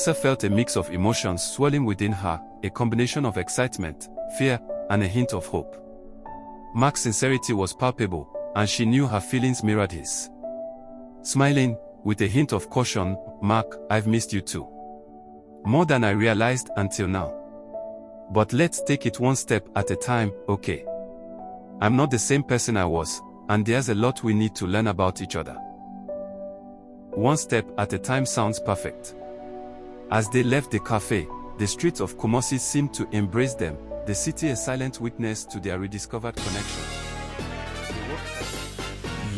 Vanessa felt a mix of emotions swirling within her, a combination of excitement, fear, and a hint of hope. Mark's sincerity was palpable, and she knew her feelings mirrored his. Smiling, with a hint of caution, "Mark, I've missed you too. More than I realized until now. But let's take it one step at a time, okay? I'm not the same person I was, and there's a lot we need to learn about each other." One step at a time sounds perfect. As they left the cafe, the streets of Kumasi seemed to embrace them, the city a silent witness to their rediscovered connection.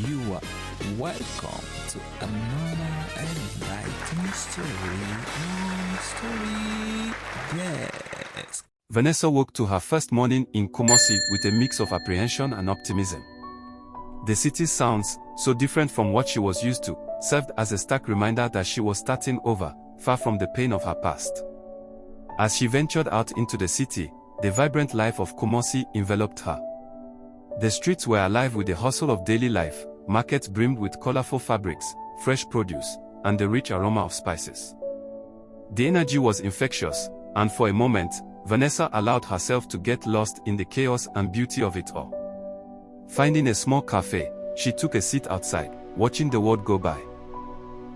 You are welcome to another enlightening story on Story Desk. Vanessa woke to her first morning in Kumasi with a mix of apprehension and optimism. The city's sounds, so different from what she was used to, served as a stark reminder that she was starting over, far from the pain of her past. As she ventured out into the city, the vibrant life of Kumasi enveloped her. The streets were alive with the hustle of daily life, markets brimmed with colorful fabrics, fresh produce, and the rich aroma of spices. The energy was infectious, and for a moment, Vanessa allowed herself to get lost in the chaos and beauty of it all. Finding a small cafe, she took a seat outside, watching the world go by.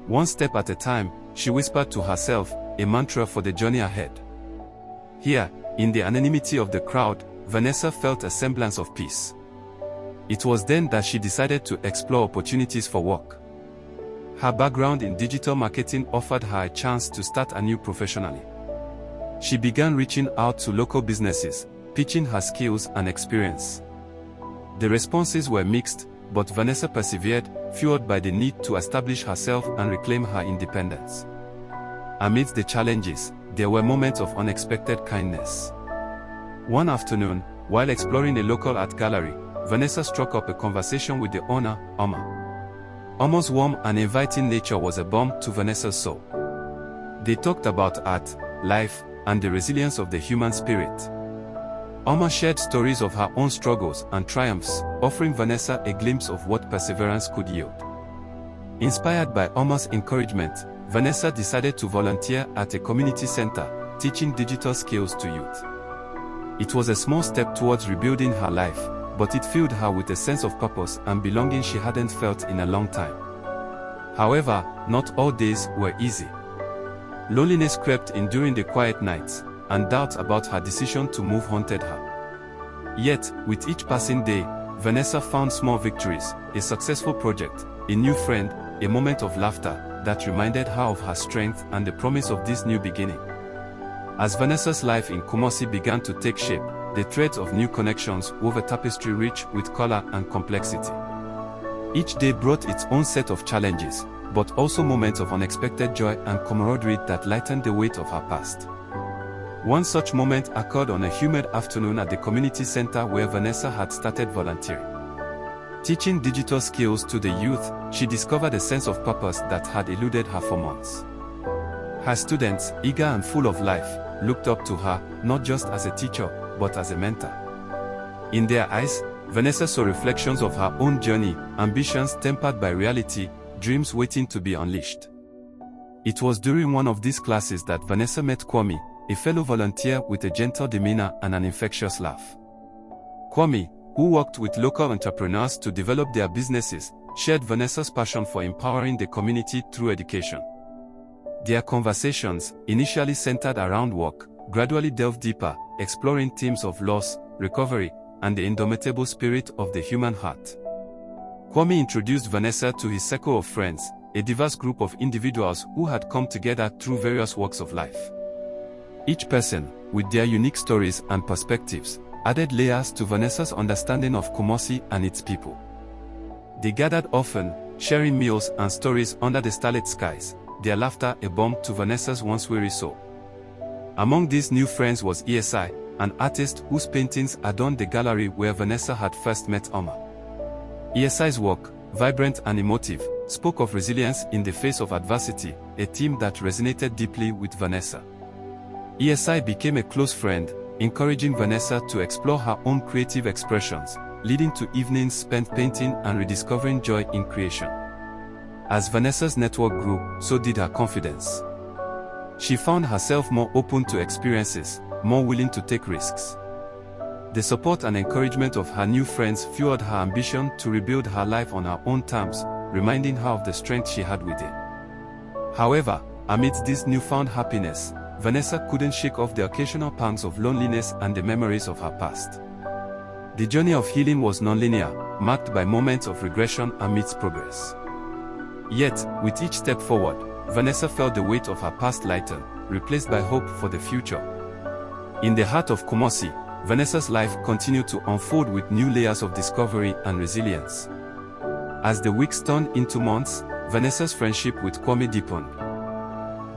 One step at a time, she whispered to herself, a mantra for the journey ahead. Here, in the anonymity of the crowd, Vanessa felt a semblance of peace. It was then that she decided to explore opportunities for work. Her background in digital marketing offered her a chance to start anew professionally. She began reaching out to local businesses, pitching her skills and experience. The responses were mixed, but Vanessa persevered, fueled by the need to establish herself and reclaim her independence. Amidst the challenges, there were moments of unexpected kindness. One afternoon, while exploring a local art gallery, Vanessa struck up a conversation with the owner, Omar. Omar's warm and inviting nature was a balm to Vanessa's soul. They talked about art, life, and the resilience of the human spirit. Omar shared stories of her own struggles and triumphs, offering Vanessa a glimpse of what perseverance could yield. Inspired by Omar's encouragement, Vanessa decided to volunteer at a community center, teaching digital skills to youth. It was a small step towards rebuilding her life, but it filled her with a sense of purpose and belonging she hadn't felt in a long time. However, not all days were easy. Loneliness crept in during the quiet nights, and doubt about her decision to move haunted her. Yet, with each passing day, Vanessa found small victories, a successful project, a new friend, a moment of laughter that reminded her of her strength and the promise of this new beginning. As Vanessa's life in Kumasi began to take shape, the threads of new connections wove a tapestry rich with color and complexity. Each day brought its own set of challenges, but also moments of unexpected joy and camaraderie that lightened the weight of her past. One such moment occurred on a humid afternoon at the community center where Vanessa had started volunteering. Teaching digital skills to the youth, she discovered a sense of purpose that had eluded her for months. Her students, eager and full of life, looked up to her, not just as a teacher, but as a mentor. In their eyes, Vanessa saw reflections of her own journey, ambitions tempered by reality, dreams waiting to be unleashed. It was during one of these classes that Vanessa met Kwame, a fellow volunteer with a gentle demeanor and an infectious laugh. Kwame, who worked with local entrepreneurs to develop their businesses, shared Vanessa's passion for empowering the community through education. Their conversations, initially centered around work, gradually delved deeper, exploring themes of loss, recovery, and the indomitable spirit of the human heart. Kwame introduced Vanessa to his circle of friends, a diverse group of individuals who had come together through various walks of life. Each person, with their unique stories and perspectives, added layers to Vanessa's understanding of Kumasi and its people. They gathered often, sharing meals and stories under the starlit skies, their laughter a balm to Vanessa's once weary soul. Among these new friends was ESI, an artist whose paintings adorned the gallery where Vanessa had first met Omar. ESI's work, vibrant and emotive, spoke of resilience in the face of adversity, a theme that resonated deeply with Vanessa. ESI became a close friend, encouraging Vanessa to explore her own creative expressions, leading to evenings spent painting and rediscovering joy in creation. As Vanessa's network grew, so did her confidence. She found herself more open to experiences, more willing to take risks. The support and encouragement of her new friends fueled her ambition to rebuild her life on her own terms, reminding her of the strength she had within. However, amidst this newfound happiness, Vanessa couldn't shake off the occasional pangs of loneliness and the memories of her past. The journey of healing was non-linear, marked by moments of regression amidst progress. Yet, with each step forward, Vanessa felt the weight of her past lighten, replaced by hope for the future. In the heart of Kumasi, Vanessa's life continued to unfold with new layers of discovery and resilience. As the weeks turned into months, Vanessa's friendship with Kwame deepened.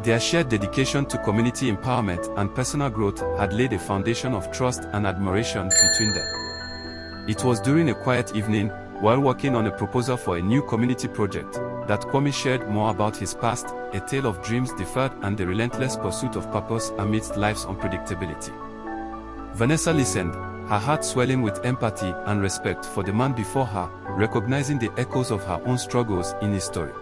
Their shared dedication to community empowerment and personal growth had laid a foundation of trust and admiration between them. It was during a quiet evening, while working on a proposal for a new community project, that Kwame shared more about his past, a tale of dreams deferred and the relentless pursuit of purpose amidst life's unpredictability. Vanessa listened, her heart swelling with empathy and respect for the man before her, recognizing the echoes of her own struggles in his story.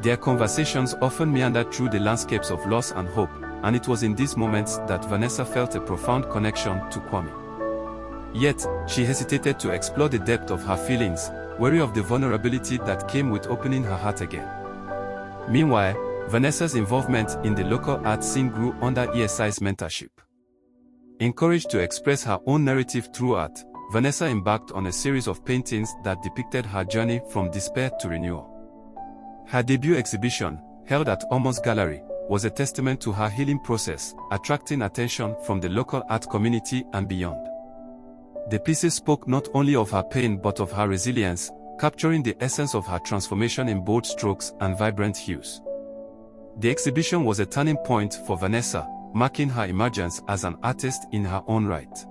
Their conversations often meandered through the landscapes of loss and hope, and it was in these moments that Vanessa felt a profound connection to Kwame. Yet, she hesitated to explore the depth of her feelings, wary of the vulnerability that came with opening her heart again. Meanwhile, Vanessa's involvement in the local art scene grew under ESI's mentorship. Encouraged to express her own narrative through art, Vanessa embarked on a series of paintings that depicted her journey from despair to renewal. Her debut exhibition, held at Almost Gallery, was a testament to her healing process, attracting attention from the local art community and beyond. The pieces spoke not only of her pain but of her resilience, capturing the essence of her transformation in bold strokes and vibrant hues. The exhibition was a turning point for Vanessa, marking her emergence as an artist in her own right.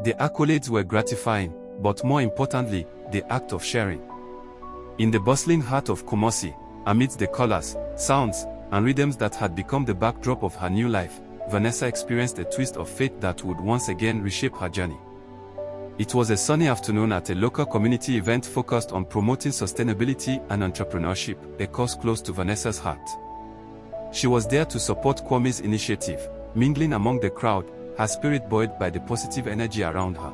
The accolades were gratifying, but more importantly, the act of sharing. In the bustling heart of Kumasi, amidst the colors, sounds, and rhythms that had become the backdrop of her new life, Vanessa experienced a twist of fate that would once again reshape her journey. It was a sunny afternoon at a local community event focused on promoting sustainability and entrepreneurship, a cause close to Vanessa's heart. She was there to support Kwame's initiative, mingling among the crowd, her spirit buoyed by the positive energy around her.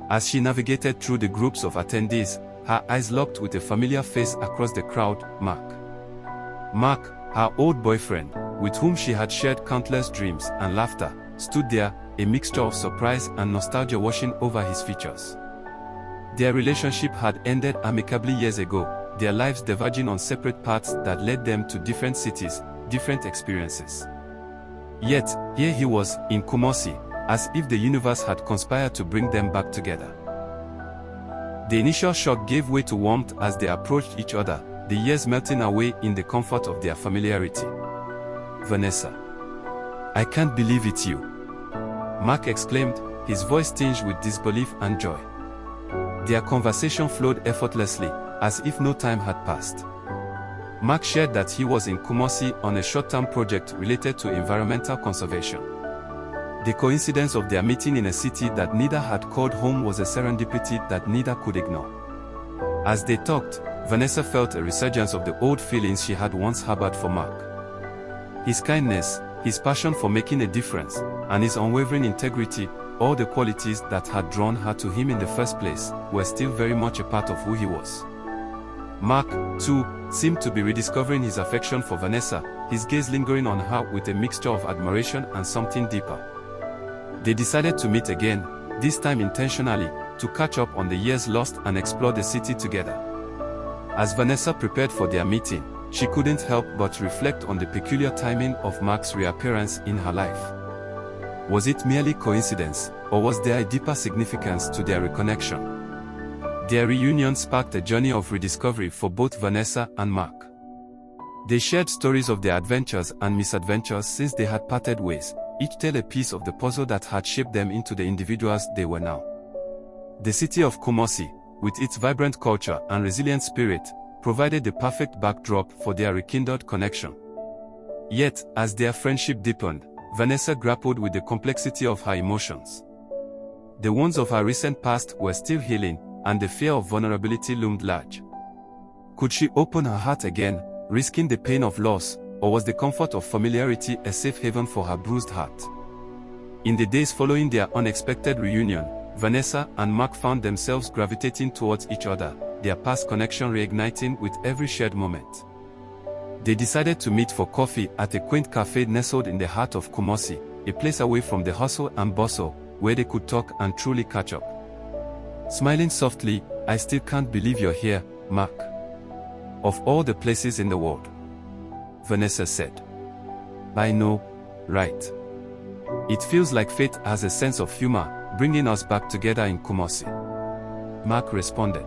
As she navigated through the groups of attendees, her eyes locked with a familiar face across the crowd, Mark. Mark, her old boyfriend, with whom she had shared countless dreams and laughter, stood there, a mixture of surprise and nostalgia washing over his features. Their relationship had ended amicably years ago, their lives diverging on separate paths that led them to different cities, different experiences. Yet, here he was, in Kumasi, as if the universe had conspired to bring them back together. The initial shock gave way to warmth as they approached each other, the years melting away in the comfort of their familiarity. Vanessa. I can't believe it's you. Mark exclaimed, his voice tinged with disbelief and joy. Their conversation flowed effortlessly, as if no time had passed. Mark shared that he was in Kumasi on a short-term project related to environmental conservation. The coincidence of their meeting in a city that neither had called home was a serendipity that neither could ignore. As they talked, Vanessa felt a resurgence of the old feelings she had once harbored for Mark. His kindness, his passion for making a difference, and his unwavering integrity, all the qualities that had drawn her to him in the first place, were still very much a part of who he was. Mark, too, seemed to be rediscovering his affection for Vanessa, his gaze lingering on her with a mixture of admiration and something deeper. They decided to meet again, this time intentionally, to catch up on the years lost and explore the city together. As Vanessa prepared for their meeting, she couldn't help but reflect on the peculiar timing of Mark's reappearance in her life. Was it merely coincidence, or was there a deeper significance to their reconnection? Their reunion sparked a journey of rediscovery for both Vanessa and Mark. They shared stories of their adventures and misadventures since they had parted ways, each tale a piece of the puzzle that had shaped them into the individuals they were now. The city of Kumasi, with its vibrant culture and resilient spirit, provided the perfect backdrop for their rekindled connection. Yet, as their friendship deepened, Vanessa grappled with the complexity of her emotions. The wounds of her recent past were still healing, and the fear of vulnerability loomed large. Could she open her heart again, risking the pain of loss, or was the comfort of familiarity a safe haven for her bruised heart? In the days following their unexpected reunion, Vanessa and Mark found themselves gravitating towards each other, their past connection reigniting with every shared moment. They decided to meet for coffee at a quaint cafe nestled in the heart of Kumasi, a place away from the hustle and bustle, where they could talk and truly catch up. Smiling softly, "I still can't believe you're here, Mark. Of all the places in the world," Vanessa said. "I know, right? It feels like fate has a sense of humor, bringing us back together in Kumasi," Mark responded.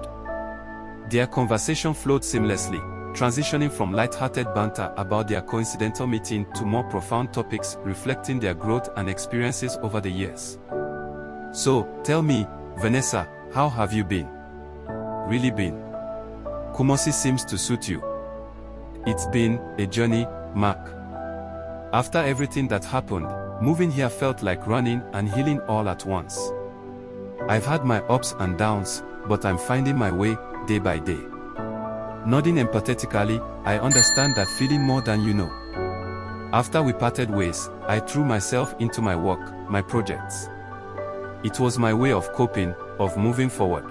Their conversation flowed seamlessly, transitioning from light-hearted banter about their coincidental meeting to more profound topics reflecting their growth and experiences over the years. "So, tell me, Vanessa, how have you been? Really been? Kumasi seems to suit you." "It's been a journey, Mark. After everything that happened, moving here felt like running and healing all at once. I've had my ups and downs, but I'm finding my way, day by day." Nodding empathetically, "I understand that feeling more than you know. After we parted ways, I threw myself into my work, my projects. It was my way of coping, of moving forward.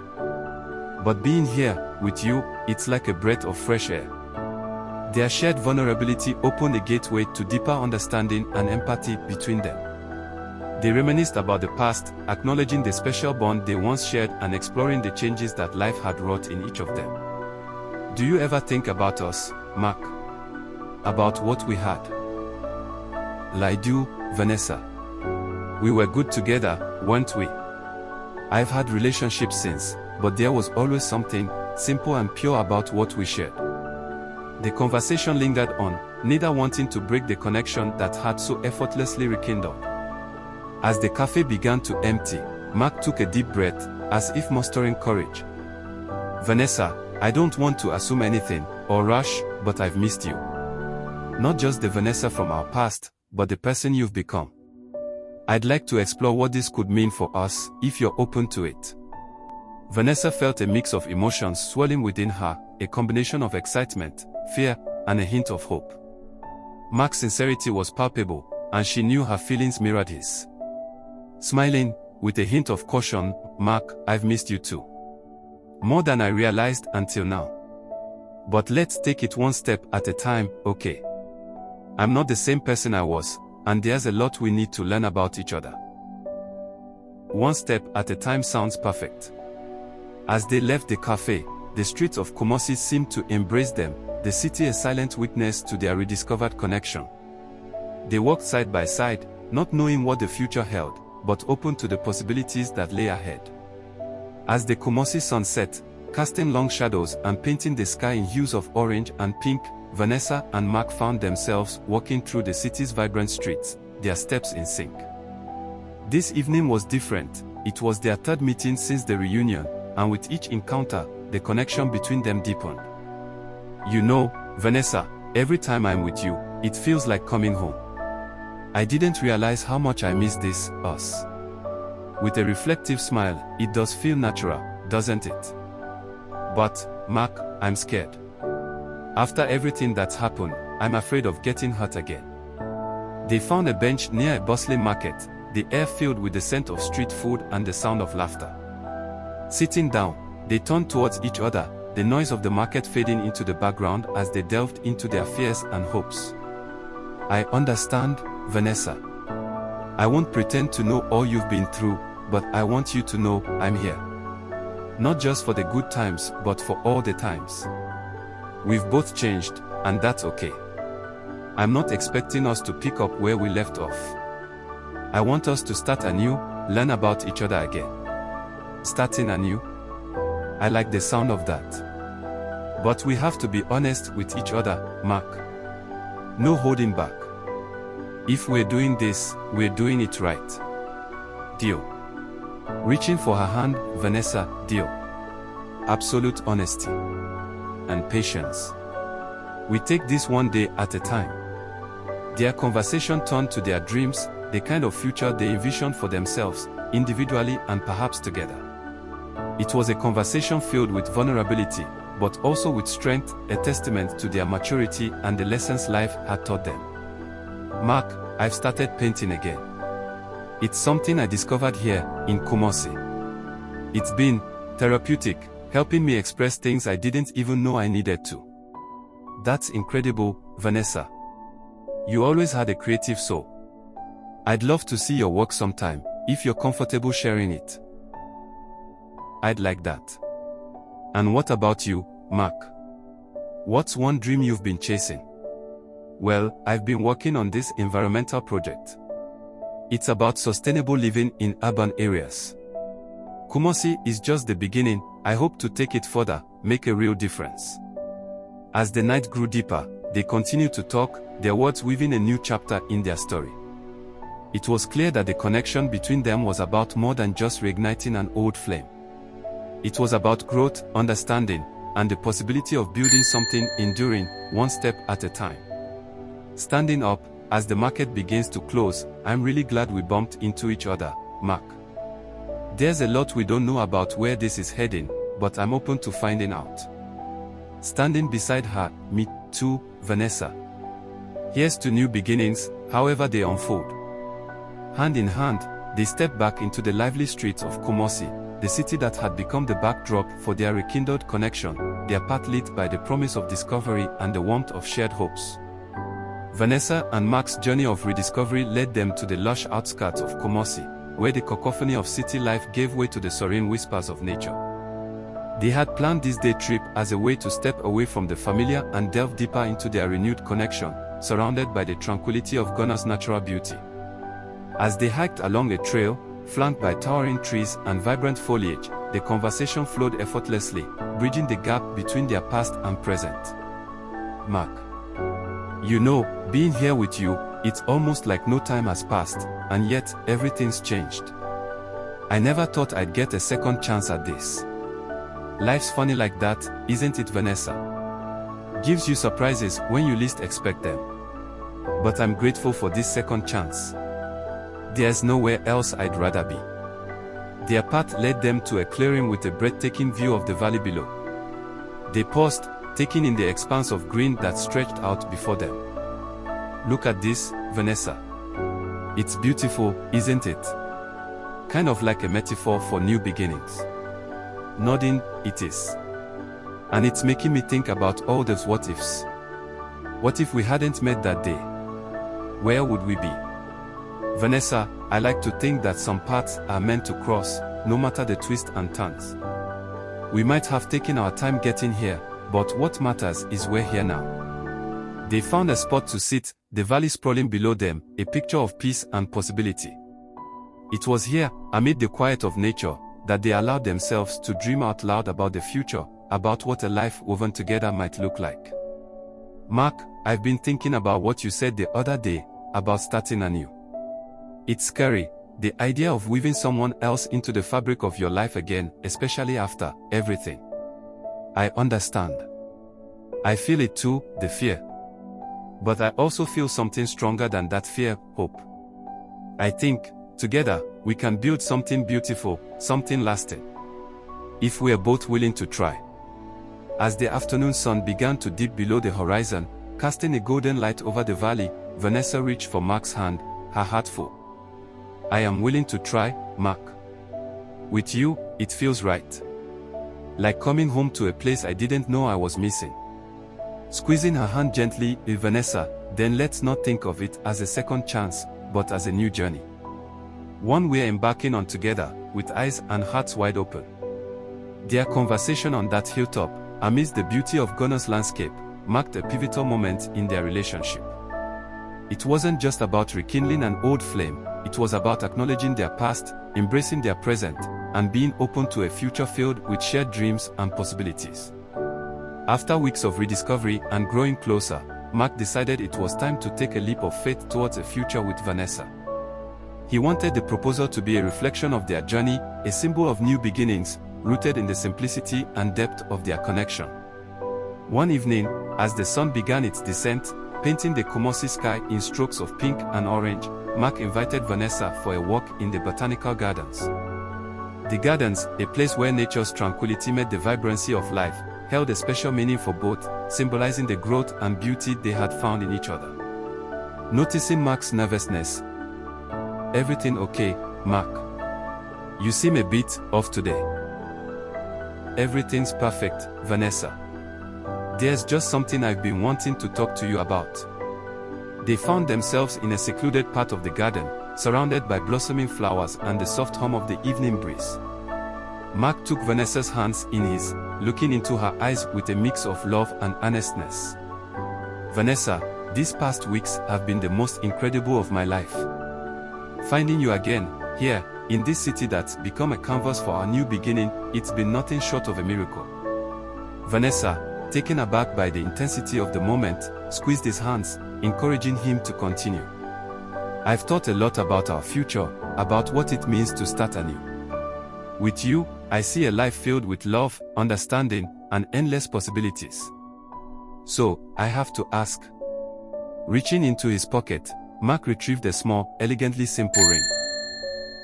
But being here, with you, it's like a breath of fresh air." Their shared vulnerability opened a gateway to deeper understanding and empathy between them. They reminisced about the past, acknowledging the special bond they once shared and exploring the changes that life had wrought in each of them. "Do you ever think about us, Mark? About what we had?" "I do, Vanessa. We were good together, weren't we? I've had relationships since, but there was always something simple and pure about what we shared." The conversation lingered on, neither wanting to break the connection that had so effortlessly rekindled. As the cafe began to empty, Mark took a deep breath, as if mustering courage. "Vanessa, I don't want to assume anything, or rush, but I've missed you. Not just the Vanessa from our past, but the person you've become. I'd like to explore what this could mean for us, if you're open to it." Vanessa felt a mix of emotions swelling within her, a combination of excitement, fear, and a hint of hope. Mark's sincerity was palpable, and she knew her feelings mirrored his. Smiling, with a hint of caution, "Mark, I've missed you too. More than I realized until now. But let's take it one step at a time, okay? I'm not the same person I was, and there's a lot we need to learn about each other." One step at a time sounds perfect. As they left the cafe, the streets of Kumasi seemed to embrace them, the city a silent witness to their rediscovered connection. They walked side by side, not knowing what the future held, but open to the possibilities that lay ahead. As the Kumasi sun set, casting long shadows and painting the sky in hues of orange and pink, Vanessa and Mark found themselves walking through the city's vibrant streets, their steps in sync. This evening was different. It was their third meeting since the reunion, and with each encounter, the connection between them deepened. "You know, Vanessa, every time I'm with you, it feels like coming home. I didn't realize how much I miss this, us." With a reflective smile, "It does feel natural, doesn't it? But, Mark, I'm scared. After everything that's happened, I'm afraid of getting hurt again." They found a bench near a bustling market, the air filled with the scent of street food and the sound of laughter. Sitting down, they turned towards each other, the noise of the market fading into the background as they delved into their fears and hopes. "I understand, Vanessa. I won't pretend to know all you've been through, but I want you to know I'm here. Not just for the good times, but for all the times. We've both changed, and that's okay. I'm not expecting us to pick up where we left off. I want us to start anew, learn about each other again." Starting anew? I like the sound of that. But we have to be honest with each other, Mark. No holding back. If we're doing this, we're doing it right. Deal. Reaching for her hand, Vanessa, deal. Absolute honesty. And patience. We take this one day at a time. Their conversation turned to their dreams, the kind of future they envisioned for themselves, individually and perhaps together. It was a conversation filled with vulnerability, but also with strength, a testament to their maturity and the lessons life had taught them. Mark, I've started painting again. It's something I discovered here, in Kumasi. It's been therapeutic, helping me express things I didn't even know I needed to. That's incredible, Vanessa. You always had a creative soul. I'd love to see your work sometime, if you're comfortable sharing it. I'd like that. And what about you, Mark? What's one dream you've been chasing? Well, I've been working on this environmental project. It's about sustainable living in urban areas. Kumasi is just the beginning. I hope to take it further, make a real difference. As the night grew deeper, they continued to talk, their words weaving a new chapter in their story. It was clear that the connection between them was about more than just reigniting an old flame. It was about growth, understanding, and the possibility of building something enduring, one step at a time. Standing up, as the market begins to close, I'm really glad we bumped into each other, Mark. There's a lot we don't know about where this is heading, but I'm open to finding out. Standing beside her, me too, Vanessa. Here's to new beginnings, however they unfold. Hand in hand, they stepped back into the lively streets of Kumasi, the city that had become the backdrop for their rekindled connection, their path lit by the promise of discovery and the warmth of shared hopes. Vanessa and Mark's journey of rediscovery led them to the lush outskirts of Kumasi, where the cacophony of city life gave way to the serene whispers of nature. They had planned this day trip as a way to step away from the familiar and delve deeper into their renewed connection, surrounded by the tranquility of Ghana's natural beauty. As they hiked along a trail, flanked by towering trees and vibrant foliage, the conversation flowed effortlessly, bridging the gap between their past and present. Mark. You know, being here with you, it's almost like no time has passed, and yet, everything's changed. I never thought I'd get a second chance at this. Life's funny like that, isn't it, Vanessa? Gives you surprises when you least expect them. But I'm grateful for this second chance. There's nowhere else I'd rather be. Their path led them to a clearing with a breathtaking view of the valley below. They paused, taking in the expanse of green that stretched out before them. Look at this, Vanessa. It's beautiful, isn't it? Kind of like a metaphor for new beginnings. Nodding, it is. And it's making me think about all those what-ifs. What if we hadn't met that day? Where would we be? Vanessa, I like to think that some paths are meant to cross, no matter the twists and turns. We might have taken our time getting here, but what matters is we're here now. They found a spot to sit, the valley sprawling below them, a picture of peace and possibility. It was here, amid the quiet of nature, that they allowed themselves to dream out loud about the future, about what a life woven together might look like. Mark, I've been thinking about what you said the other day, about starting anew. It's scary, the idea of weaving someone else into the fabric of your life again, especially after everything. I understand. I feel it too, the fear. But I also feel something stronger than that fear, hope. I think, together, we can build something beautiful, something lasting. If we are both willing to try. As the afternoon sun began to dip below the horizon, casting a golden light over the valley, Vanessa reached for Mark's hand, her heart full. I am willing to try, Mark. With you, it feels right. Like coming home to a place I didn't know I was missing. Squeezing her hand gently, Vanessa, then let's not think of it as a second chance, but as a new journey. One we're embarking on together, with eyes and hearts wide open. Their conversation on that hilltop, amidst the beauty of Ghana's landscape, marked a pivotal moment in their relationship. It wasn't just about rekindling an old flame, it was about acknowledging their past, embracing their present, and being open to a future filled with shared dreams and possibilities. After weeks of rediscovery and growing closer, Mark decided it was time to take a leap of faith towards a future with Vanessa. He wanted the proposal to be a reflection of their journey, a symbol of new beginnings, rooted in the simplicity and depth of their connection. One evening, as the sun began its descent, painting the Kumasi sky in strokes of pink and orange, Mark invited Vanessa for a walk in the botanical gardens. The gardens, a place where nature's tranquility met the vibrancy of life, held a special meaning for both, symbolizing the growth and beauty they had found in each other. Noticing Mark's nervousness. Everything okay, Mark? You seem a bit off today. Everything's perfect, Vanessa. There's just something I've been wanting to talk to you about. They found themselves in a secluded part of the garden, surrounded by blossoming flowers and the soft hum of the evening breeze. Mark took Vanessa's hands in his, looking into her eyes with a mix of love and earnestness. Vanessa, these past weeks have been the most incredible of my life. Finding you again, here, in this city that's become a canvas for our new beginning, it's been nothing short of a miracle. Vanessa, taken aback by the intensity of the moment, squeezed his hands, encouraging him to continue. I've thought a lot about our future, about what it means to start anew. With you, I see a life filled with love, understanding, and endless possibilities. So, I have to ask. Reaching into his pocket, Mark retrieved a small, elegantly simple ring.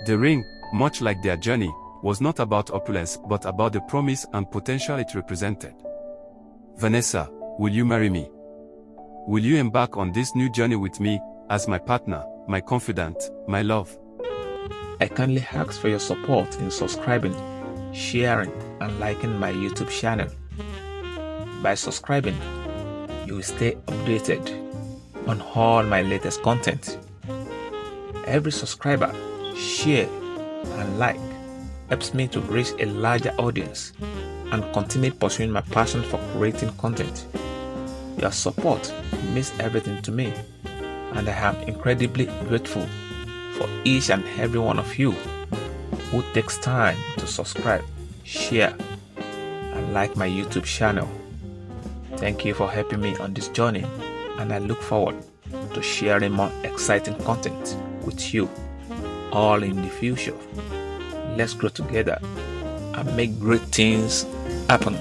The ring, much like their journey, was not about opulence but about the promise and potential it represented. Vanessa, will you marry me? Will you embark on this new journey with me, as my partner, my confidant, my love? I kindly ask for your support in subscribing, sharing, and liking my YouTube channel. By subscribing, you will stay updated on all my latest content. Every subscriber, share, and like helps me to reach a larger audience and continue pursuing my passion for creating content. Your support means everything to me, and I am incredibly grateful for each and every one of you who takes time to subscribe, share, and like my YouTube channel. Thank you for helping me on this journey, and I look forward to sharing more exciting content with you all in the future. Let's grow together and make great things happen.